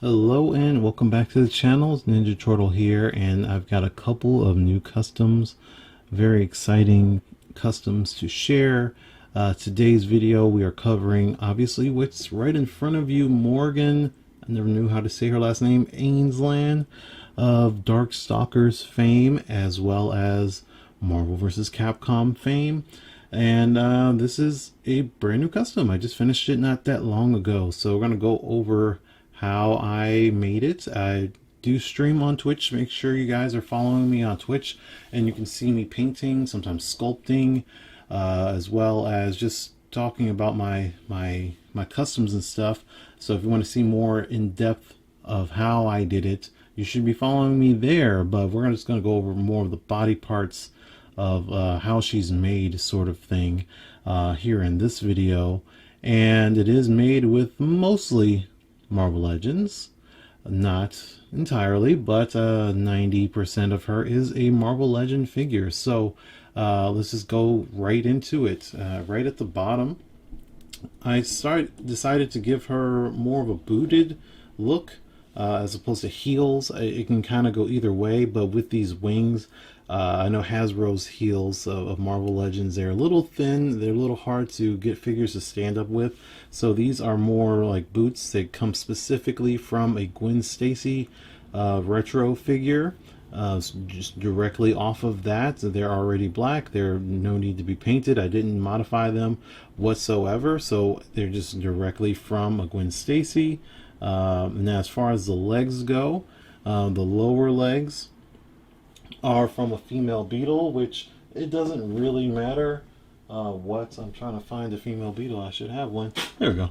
Hello and welcome back to the channel. It's Ninja Turtle here, and I've got a couple of new customs, very exciting customs to share. Today's video we are covering obviously what's right in front of you, Morrigan, I never knew how to say her last name, Aensland of Darkstalkers fame, as well as Marvel vs. Capcom fame. And this is a brand new custom. I just finished it not that long ago, so we're going to go over how I made it. I do stream on Twitch. Make sure you guys are following me on Twitch, and you can see me painting, sometimes sculpting, as well as just talking about my customs and stuff. So if you want to see more in depth of how I did it, you should be following me there. But we're just going to go over more of the body parts of how she's made, sort of thing, here in this video. And it is made with mostly Marvel Legends, not entirely, but 90% of her is a Marvel Legend figure. So let's just go right into it. Right at the bottom, I decided to give her more of a booted look as opposed to heels. It can kind of go either way, but with these wings, I know Hasbro's heels of Marvel Legends, they're a little thin, they're a little hard to get figures to stand up with. So these are more like boots. They come specifically from a Gwen Stacy retro figure. Just directly off of that. They're already black. They're no need to be painted. I didn't modify them whatsoever. So they're just directly from a Gwen Stacy. Now as far as the legs go, the lower legs are from a female beetle, which it doesn't really matter what. I'm trying to find a female beetle. I should have one. There we go.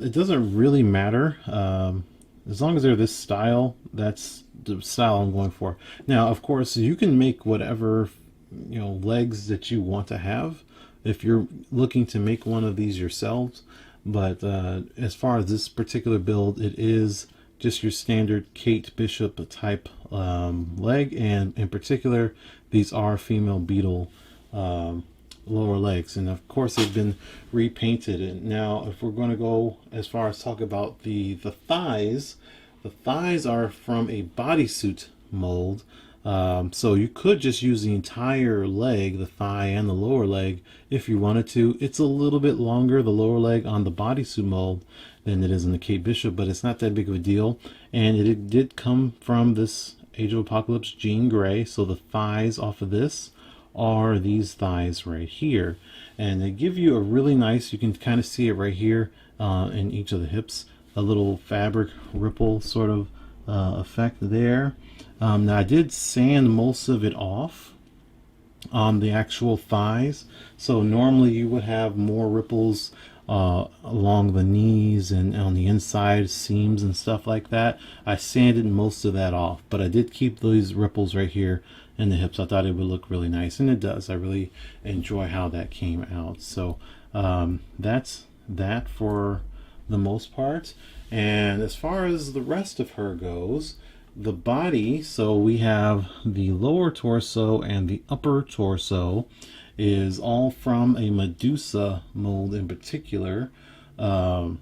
It doesn't really matter as long as they're this style. That's the style I'm going for. Now, of course, you can make whatever legs that you want to have if you're looking to make one of these yourselves. But as far as this particular build, it is just your standard Kate Bishop type leg, and in particular these are female beetle lower legs, and of course they've been repainted. And now if we're going to go as far as talk about the thighs, the thighs are from a bodysuit mold. So you could just use the entire leg, the thigh and the lower leg, if you wanted to. It's a little bit longer, the lower leg on the bodysuit mold, than it is in the Kate Bishop, but it's not that big of a deal. And it did come from this Age of Apocalypse Jean Grey, so the thighs off of this are these thighs right here. And they give you a really nice, you can kind of see it right here in each of the hips, a little fabric ripple sort of effect there. Now I did sand most of it off on the actual thighs, so normally you would have more ripples along the knees and on the inside seams and stuff like that. I sanded most of that off, but I did keep these ripples right here in the hips. I thought it would look really nice, and it does. I really enjoy how that came out. So that's that for the most part. And as far as the rest of her goes, the body, so we have the lower torso and the upper torso is all from a Medusa mold in particular, the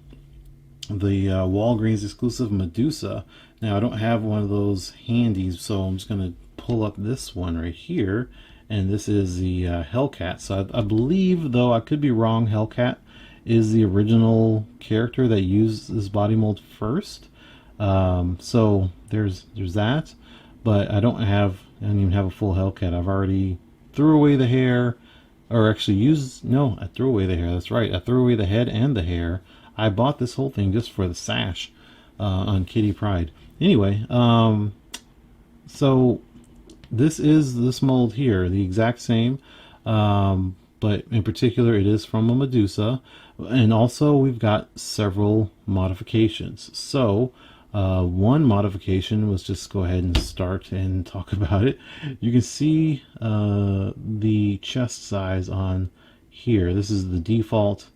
Walgreens exclusive Medusa. Now I don't have one of those handy, so I'm just going to pull up this one right here, and this is the Hellcat. So I believe, though I could be wrong, Hellcat is the original character that used this body mold first. So there's that, but I don't even have a full Hellcat. I've already threw away the hair, or actually I threw away the hair. That's right. I threw away the head and the hair. I bought this whole thing just for the sash on Kitty Pride. Anyway, so this is this mold here, the exact same, but in particular it is from a Medusa, and also we've got several modifications. So one modification, was just go ahead and start and talk about it. You can see the chest size on here. This is the default,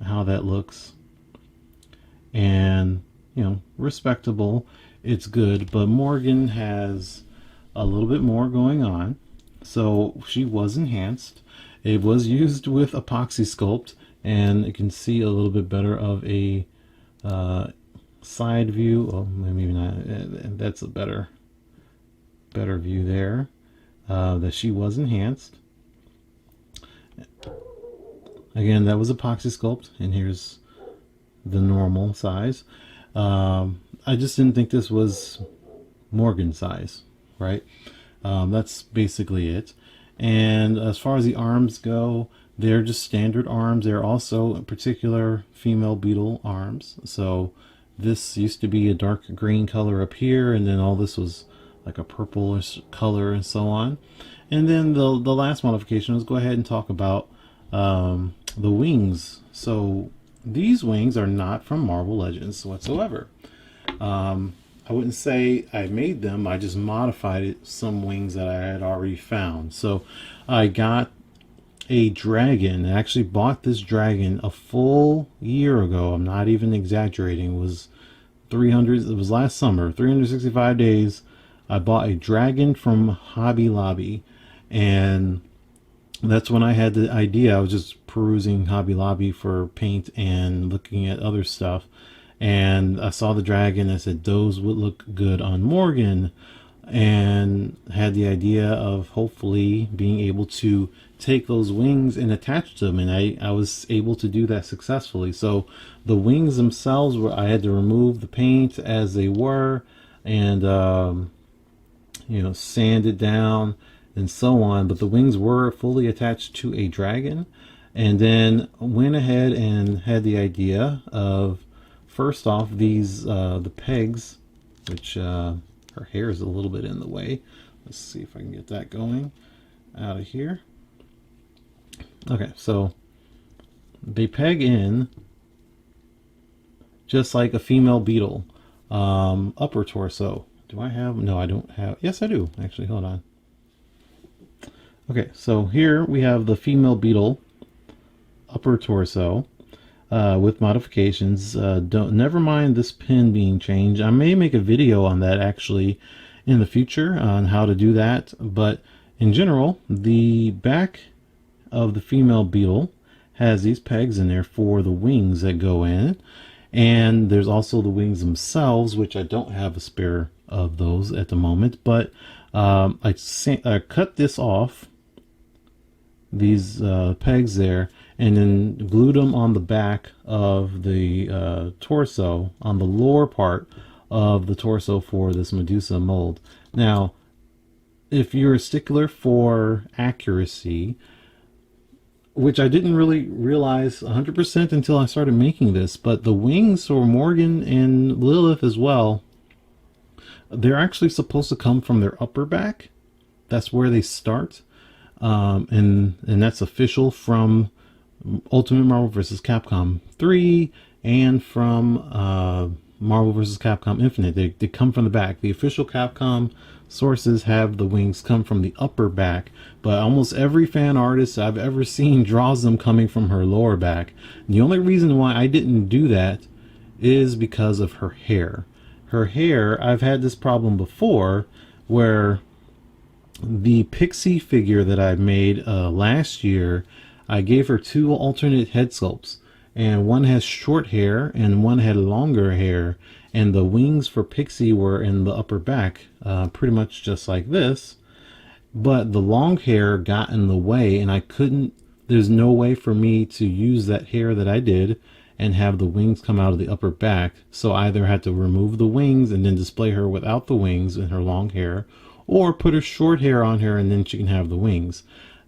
how that looks, and respectable. It's good, but Morgan has a little bit more going on, so she was enhanced. It was used with epoxy sculpt, and you can see a little bit better of a side view. Oh, maybe not. That's a better view there. That she was enhanced. Again, that was epoxy sculpt, and here's the normal size. I just didn't think this was Morgan size, right? That's basically it. And as far as the arms go, they're just standard arms. They're also particular female beetle arms. So this used to be a dark green color up here, and then all this was like a purplish color and so on. And then the last modification was go ahead and talk about the wings. So these wings are not from Marvel Legends whatsoever. I wouldn't say I made them, I just modified some wings that I had already found. So I got a dragon. I actually bought this dragon a full year ago. I'm not even exaggerating. It was 300, it was last summer, 365 days. I bought a dragon from Hobby Lobby, and that's when I had the idea. I was just perusing Hobby Lobby for paint and looking at other stuff, and I saw the dragon. I said those would look good on Morgan, and had the idea of hopefully being able to take those wings and attach them, and I was able to do that successfully. So the wings themselves were, I had to remove the paint as they were, and you know, sand it down and so on, but the wings were fully attached to a dragon. And then went ahead and had the idea of, first off, these the pegs, which her hair is a little bit in the way. Let's see if I can get that going out of here. Okay, so they peg in just like a female beetle. Upper torso. Do I have? No, I don't have. Yes, I do. Actually, hold on. Okay, so here we have the female beetle upper torso with modifications. Never mind this pin being changed. I may make a video on that actually in the future on how to do that, but in general, the back of the female beetle has these pegs in there for the wings that go in, and there's also the wings themselves, which I don't have a spare of those at the moment, but I cut this off, these pegs there, and then glued them on the back of the torso, on the lower part of the torso for this Medusa mold. Now, if you're a stickler for accuracy, which I didn't really realize 100% until I started making this, but the wings for Morgan and Lilith as well, they're actually supposed to come from their upper back. That's where they start. And that's official from Ultimate Marvel vs. Capcom 3 and from Marvel vs. Capcom Infinite. They come from the back. The official Capcom sources have the wings come from the upper back, but almost every fan artist I've ever seen draws them coming from her lower back. And the only reason why I didn't do that is because of her hair. Her hair, I've had this problem before where the pixie figure that I made last year, I gave her two alternate head sculpts, and one has short hair and one had longer hair, and the wings for Pixie were in the upper back, pretty much just like this, but the long hair got in the way, and I couldn't, there's no way for me to use that hair that I did and have the wings come out of the upper back, so I either had to remove the wings and then display her without the wings and her long hair, or put her short hair on her and then she can have the wings.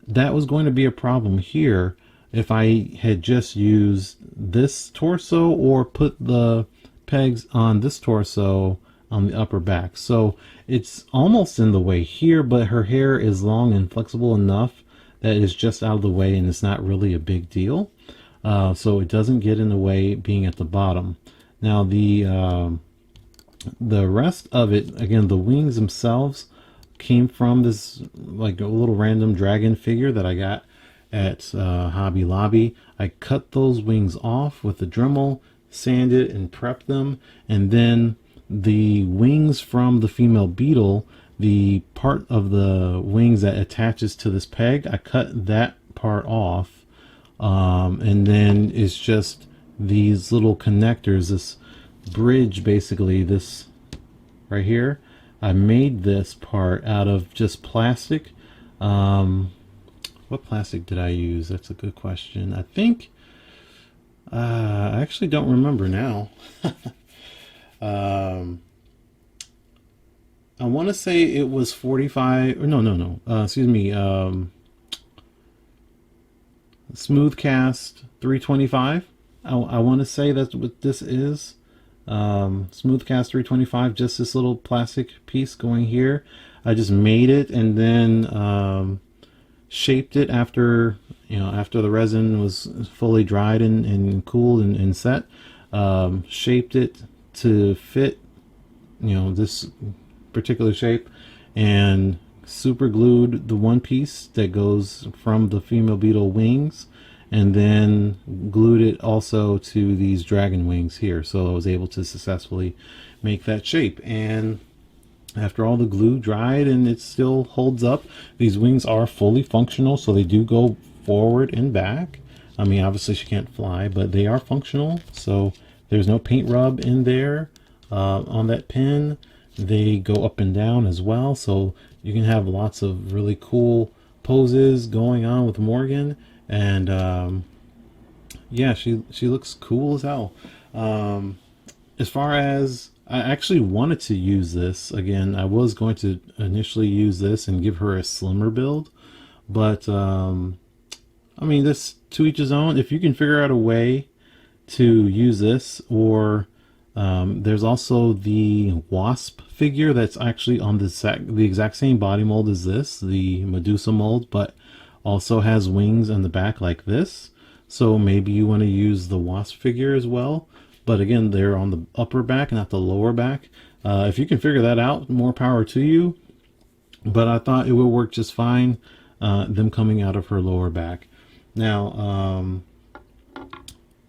That was going to be a problem here if I had just used this torso or put the pegs on this torso on the upper back. So it's almost in the way here, but her hair is long and flexible enough that it's just out of the way and it's not really a big deal. So it doesn't get in the way being at the bottom. Now the rest of it, again, the wings themselves came from this like a little random dragon figure that I got at Hobby Lobby. I cut those wings off with the Dremel, sanded and prepped them, and then the wings from the female beetle, the part of the wings that attaches to this peg, I cut that part off, and then it's just these little connectors, bridge, basically this right here, I made this part out of just plastic. What plastic did I use? That's a good question. I think I actually don't remember now. um, I want to say it was 45. No. Excuse me. Smooth cast 325. I want to say that's what this is. Smooth cast 325. Just this little plastic piece going here. I just made it and then shaped it after after the resin was fully dried and cooled and set. Shaped it to fit this particular shape, and super glued the one piece that goes from the female beetle wings, and then glued it also to these dragon wings here. So I was able to successfully make that shape. And after all the glue dried and it still holds up, these wings are fully functional, so they do go forward and back. I mean, obviously she can't fly, but they are functional. So there's no paint rub in there on that pin. They go up and down as well, so you can have lots of really cool poses going on with Morgan. And yeah, she looks cool as hell. As far as, I actually wanted to use this again. I was going to initially use this and give her a slimmer build, but I mean, this to each his own. If you can figure out a way to use this, or there's also the wasp figure that's actually on the exact same body mold as this, the Medusa mold, but also has wings on the back like this. So maybe you want to use the wasp figure as well. But again, they're on the upper back, not the lower back. If you can figure that out, more power to you. But I thought it would work just fine, them coming out of her lower back. Now,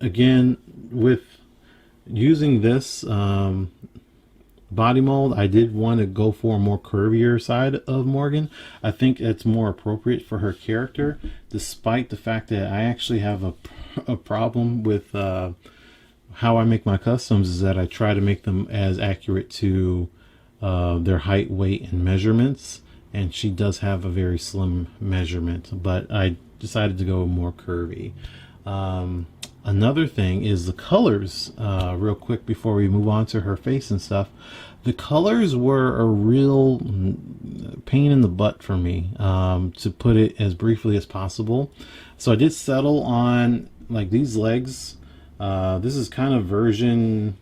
again, with using this body mold, I did want to go for a more curvier side of Morgan. I think it's more appropriate for her character, despite the fact that I actually have a problem with how I make my customs, is that I try to make them as accurate to their height, weight, and measurements. And she does have a very slim measurement, but I decided to go more curvy. Another thing is the colors, real quick before we move on to her face and stuff. The colors were a real pain in the butt for me, to put it as briefly as possible. So I did settle on like these legs. This is kind of version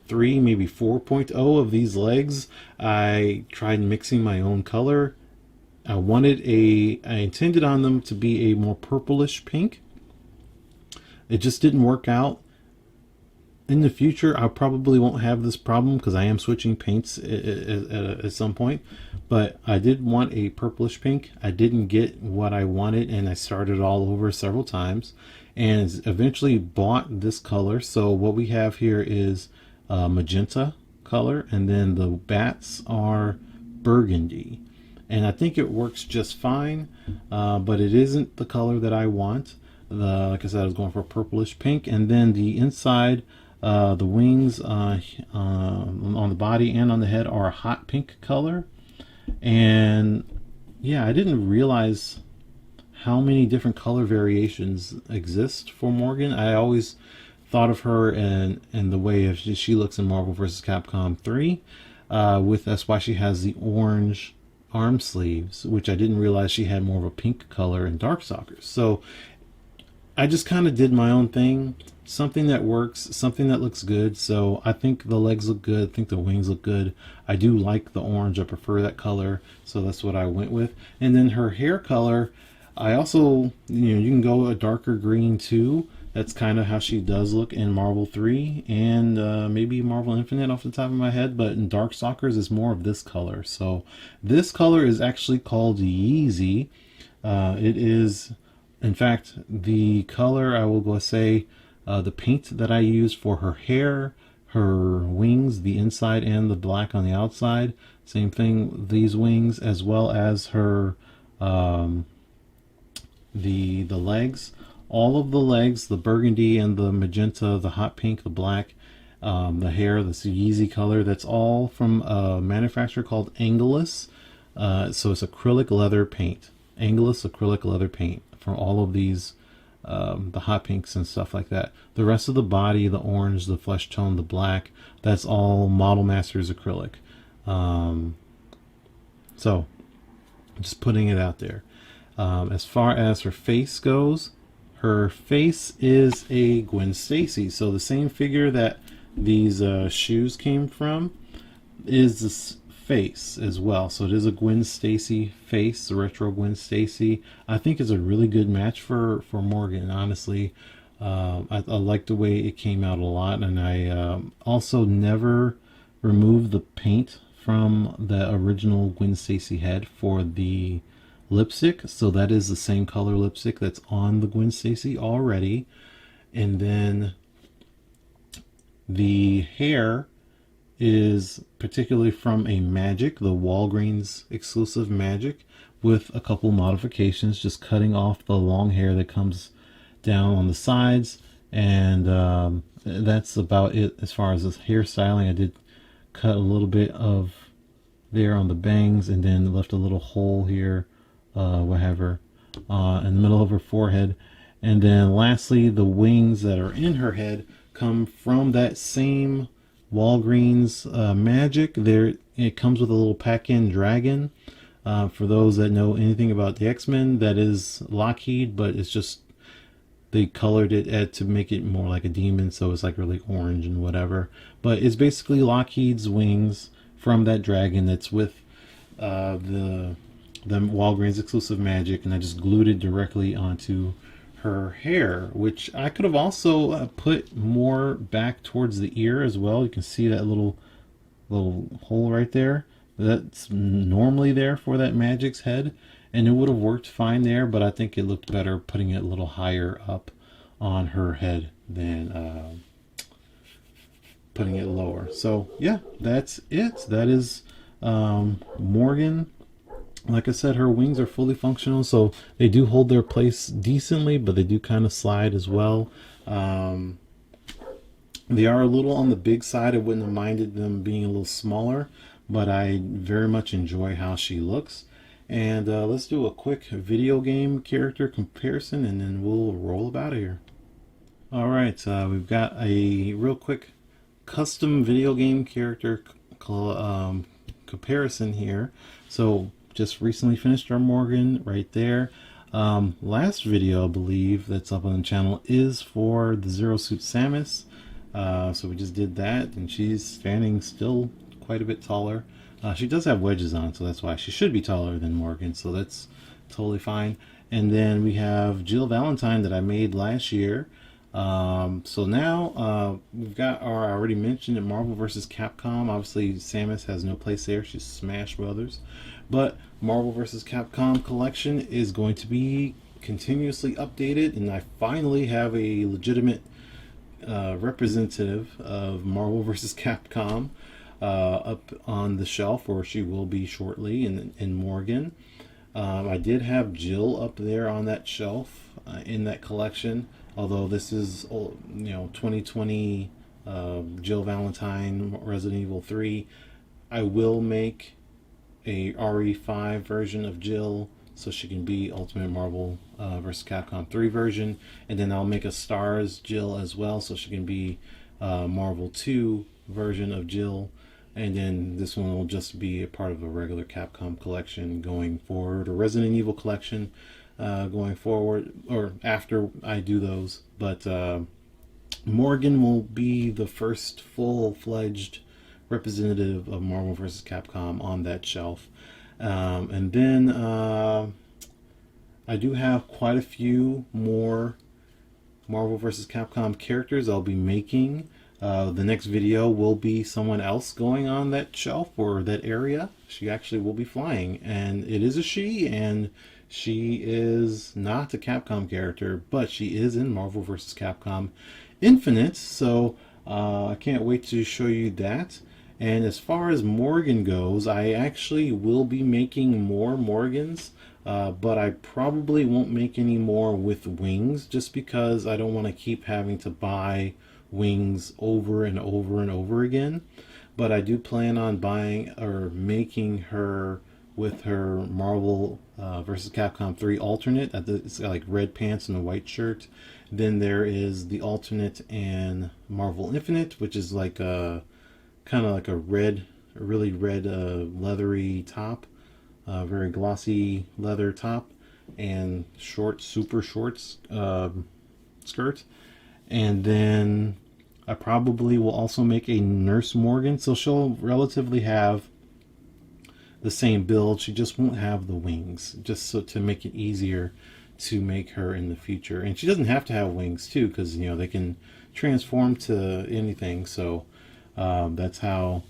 3, maybe 4.0 of these legs. I tried mixing my own color. I intended on them to be a more purplish pink. It just didn't work out. In the future, I probably won't have this problem because I am switching paints at some point. But I did want a purplish pink. I didn't get what I wanted, and I started all over several times, and eventually bought this color. So what we have here is magenta color, and then the bats are burgundy. And I think it works just fine, but it isn't the color that I want. Like I said, I was going for purplish pink. And then the inside, the wings on the body and on the head are a hot pink color. And yeah, I didn't realize how many different color variations exist for Morgan. I always thought of her in the way of she looks in Marvel vs. Capcom 3. That's why she has the orange arm sleeves, which I didn't realize she had more of a pink color in Darkstalkers. So I just kind of did my own thing, something that works, something that looks good. So I think the legs look good. I think the wings look good. I do like the orange. I prefer that color. So that's what I went with. And then her hair color, I also, you can go a darker green too. That's kind of how she does look in Marvel 3 and maybe Marvel Infinite off the top of my head. But in Darkstalkers, it's more of this color. So this color is actually called Yeezy. It is, in fact, the color, I will go say, the paint that I used for her hair, her wings, the inside and the black on the outside. Same thing, these wings, as well as her the legs. All of the legs, the burgundy and the magenta, the hot pink, the black, The hair, this Yeezy color, that's all from a manufacturer called Angelus. So it's acrylic leather paint. Angelus acrylic leather paint for all of these, the hot pinks and stuff like that. The rest of the body, the orange, the flesh tone, the black, that's all Model Masters acrylic. So just putting it out there. As far as her face goes, her face is a Gwen Stacy. So the same figure that these shoes came from is this face as well. So it is a Gwen Stacy face, the retro Gwen Stacy. I think is a really good match for Morgan, honestly. I like the way it came out a lot, and I also never removed the paint from the original Gwen Stacy head for the lipstick, so that is the same color lipstick that's on the Gwen Stacy already. And then the hair is particularly from a Magic, the Walgreens exclusive Magic, with a couple modifications, just cutting off the long hair that comes down on the sides, and that's about it as far as this hairstyling. I did cut a little bit of there on the bangs, and then left a little hole here, whatever, in the middle of her forehead. And then lastly, the wings that are in her head come from that same Walgreens Magic. There, it comes with a little pack-in dragon. For those that know anything about the X-Men, that is Lockheed, but it's just they colored it to make it more like a demon, so it's like really orange and whatever. But it's basically Lockheed's wings from that dragon that's with the Walgreens exclusive Magic, and I just glued it directly onto her hair, which I could have also put more back towards the ear as well. You can see that little hole right there. That's normally there for that Magic's head, and it would have worked fine there, but I think it looked better putting it a little higher up on her head than putting it lower. So yeah, that's it. That is Morgan. Like I said, her wings are fully functional, so they do hold their place decently, but they do kind of slide as well. They are a little on the big side. I wouldn't have minded them being a little smaller, but I very much enjoy how she looks. And let's do a quick video game character comparison, and then we'll roll about here. All right, we've got a real quick custom video game character comparison here. So just recently finished our Morgan right there. Last video, I believe, that's up on the channel is for the Zero Suit Samus. So we just did that, and she's standing still quite a bit taller. She does have wedges on, so that's why she should be taller than Morgan, so that's totally fine. And then we have Jill Valentine that I made last year. So now we've got our, I already mentioned at Marvel vs. Capcom. Obviously Samus has no place there, she's Smash Brothers. But Marvel vs. Capcom collection is going to be continuously updated, and I finally have a legitimate representative of Marvel vs. Capcom up on the shelf, or she will be shortly in Morgan. I did have Jill up there on that shelf in that collection, although this is 2020 Jill Valentine Resident Evil 3. I will make a RE5 version of Jill so she can be Ultimate Marvel vs. Capcom 3 version, and then I'll make a Stars Jill as well so she can be Marvel 2 version of Jill. And then this one will just be a part of a regular Capcom collection going forward, or Resident Evil collection going forward, or after I do those. But Morgan will be the first full-fledged representative of Marvel vs. Capcom on that shelf. And then I do have quite a few more Marvel vs. Capcom characters I'll be making. The next video will be someone else going on that shelf or that area. She actually will be flying, and it is a she, and she is not a Capcom character, but she is in Marvel vs. Capcom Infinite, so I can't wait to show you that. And as far as Morgan goes, I actually will be making more Morgans, but I probably won't make any more with wings, just because I don't want to keep having to buy wings over and over and over again. But I do plan on buying or making her with her Marvel versus Capcom 3 alternate. It's got like red pants and a white shirt. Then there is the alternate and Marvel Infinite, which is like a kind of like a really red leathery top, very glossy leather top, and super shorts skirt. And then I probably will also make a Nurse Morgan, so she'll relatively have the same build. She just won't have the wings, just so to make it easier to make her in the future. And she doesn't have to have wings too, because they can transform to anything. So that's how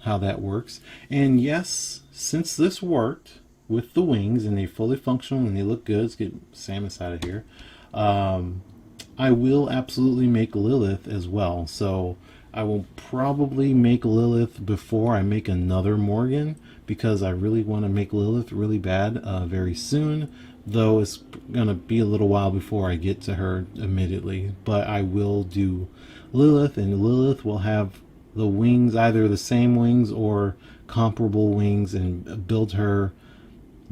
that works. And yes, since this worked with the wings and they fully functional and they look good, let's get Samus out of here. I will absolutely make Lilith as well. So I will probably make Lilith before I make another Morgan, because I really want to make Lilith really bad very soon, though it's going to be a little while before I get to her immediately. But I will do Lilith, and Lilith will have the wings, either the same wings or comparable wings, and build her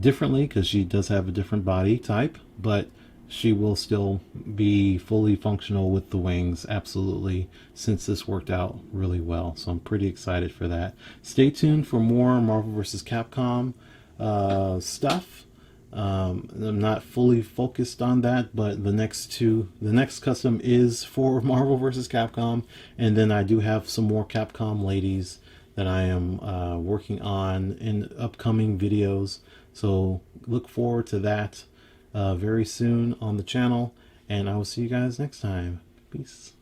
differently because she does have a different body type, but she will still be fully functional with the wings, absolutely, since this worked out really well. So I'm pretty excited for that. Stay tuned for more Marvel vs. Capcom stuff. I'm not fully focused on that, but the next custom is for Marvel vs. Capcom, and then I do have some more Capcom ladies that I am working on in upcoming videos. So look forward to that very soon on the channel, and I will see you guys next time. Peace.